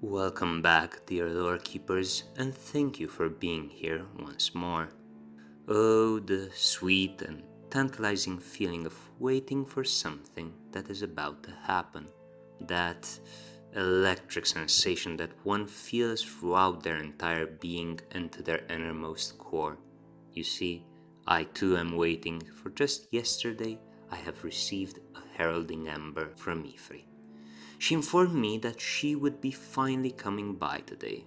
Welcome back, dear lore keepers, and thank you for being here once more. Oh, the sweet and tantalizing feeling of waiting for something that is about to happen. That electric sensation that one feels throughout their entire being and to their innermost core. You see, I too am waiting, for just yesterday I have received a heralding ember from Ifri. She informed me that she would be finally coming by today.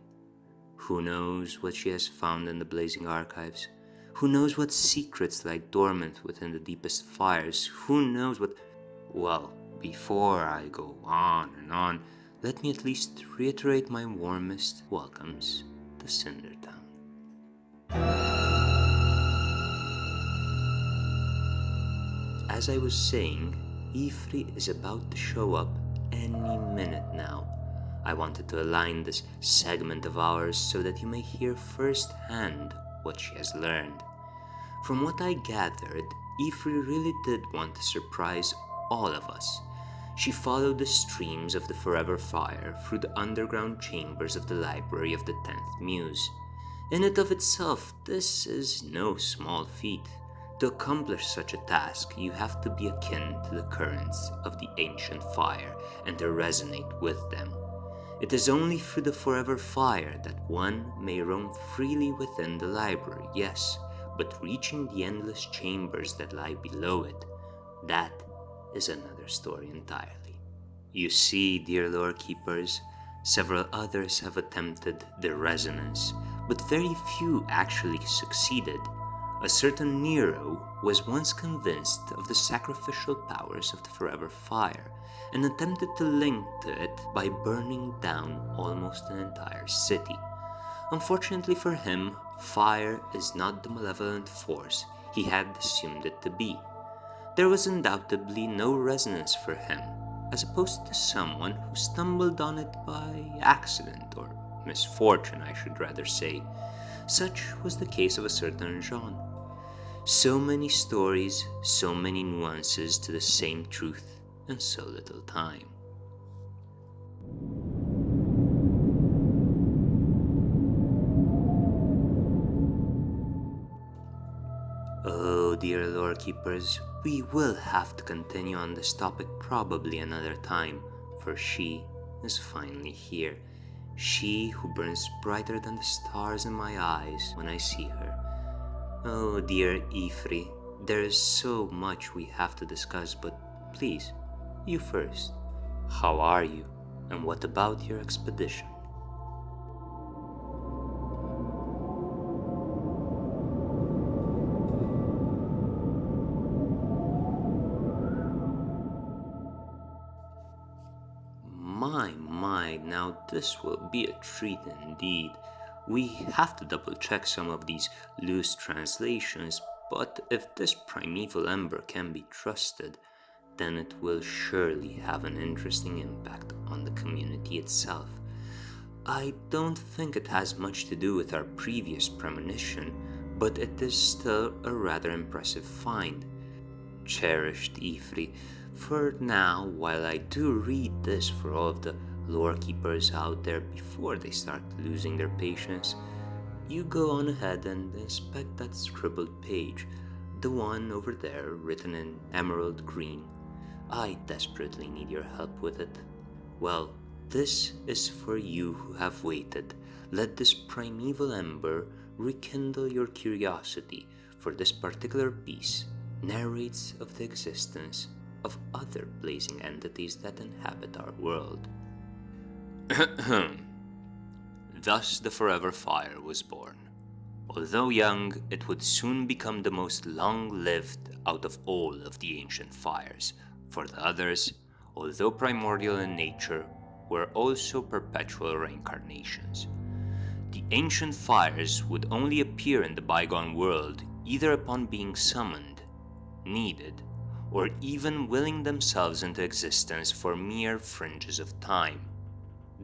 Who knows what she has found in the blazing archives? Who knows what secrets lie dormant within the deepest fires? Who knows what... Well, before I go on and on, let me at least reiterate my warmest welcomes to CinderTown. As I was saying, Ifri is about to show up any minute now. I wanted to align this segment of ours so that you may hear firsthand what she has learned. From what I gathered, Ifri really did want to surprise all of us. She followed the streams of the Forever Fire through the underground chambers of the library of the 10th Muse. In and of itself, this is no small feat. To accomplish such a task, you have to be akin to the currents of the ancient fire and to resonate with them. It is only through the forever fire that one may roam freely within the library, yes, but reaching the endless chambers that lie below it, that is another story entirely. You see, dear lore keepers, several others have attempted the resonance, but very few actually succeeded. A certain Nero was once convinced of the sacrificial powers of the forever fire and attempted to link to it by burning down almost an entire city. Unfortunately for him, fire is not the malevolent force he had assumed it to be. There was undoubtedly no resonance for him, as opposed to someone who stumbled on it by accident, or misfortune I should rather say. Such was the case of a certain Jean. So many stories, so many nuances to the same truth, and so little time. Oh, dear lore keepers, we will have to continue on this topic probably another time, for she is finally here. She who burns brighter than the stars in my eyes when I see her. Oh, dear Ifri, there is so much we have to discuss, but please, you first. How are you, and what about your expedition? My, now this will be a treat indeed. We have to double check some of these loose translations, but if this primeval ember can be trusted, then it will surely have an interesting impact on the community itself. I don't think it has much to do with our previous premonition, but it is still a rather impressive find. Cherished Ifri, for now, while I do read this for all of the lore keepers out there before they start losing their patience, you go on ahead and inspect that scribbled page, the one over there written in emerald green. I desperately need your help with it. Well, this is for you who have waited. Let this primeval ember rekindle your curiosity, for this particular piece narrates of the existence of other blazing entities that inhabit our world. Thus the forever fire was born. Although young, it would soon become the most long-lived out of all of the ancient fires, for the others, although primordial in nature, were also perpetual reincarnations. The ancient fires would only appear in the bygone world either upon being summoned, needed, or even willing themselves into existence for mere fringes of time.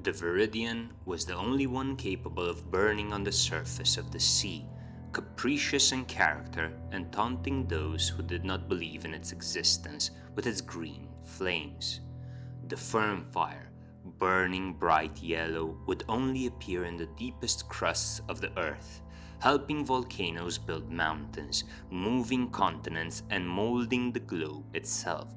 The Viridian was the only one capable of burning on the surface of the sea, capricious in character and taunting those who did not believe in its existence with its green flames. The firm fire, Burning bright yellow would only appear in the deepest crusts of the earth, helping volcanoes build mountains, moving continents, and molding the globe itself.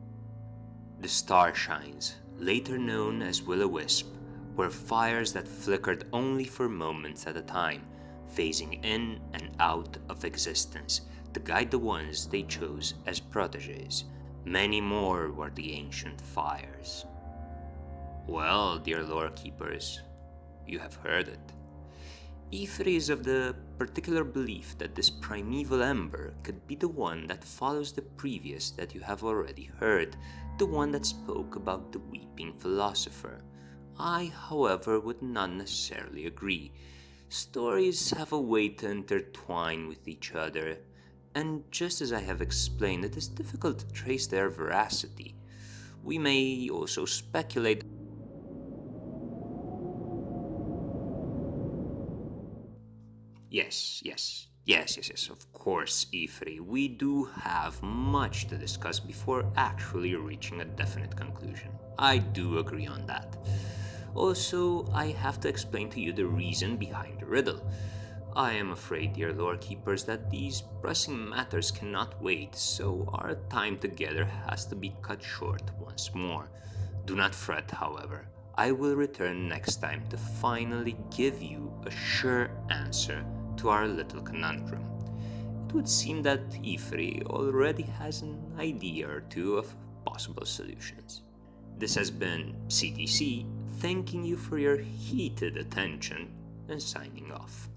The starshines, later known as will-o-wisp, were fires that flickered only for moments at a time, phasing in and out of existence to guide the ones they chose as proteges. Many more were the ancient fires. Well, dear lore keepers, you have heard it. Ifri is of the particular belief that this primeval ember could be the one that follows the previous that you have already heard, the one that spoke about the weeping philosopher. I, however, would not necessarily agree. Stories have a way to intertwine with each other, and just as I have explained, it is difficult to trace their veracity. We may also speculate. Yes, of course, Ifri. We do have much to discuss before actually reaching a definite conclusion. I do agree on that. Also, I have to explain to you the reason behind the riddle. I am afraid, dear lore keepers, that these pressing matters cannot wait, so our time together has to be cut short once more. Do not fret, however. I will return next time to finally give you a sure answer to our little conundrum. It would seem that Ifri already has an idea or two of possible solutions. This has been CTC, thanking you for your heated attention and signing off.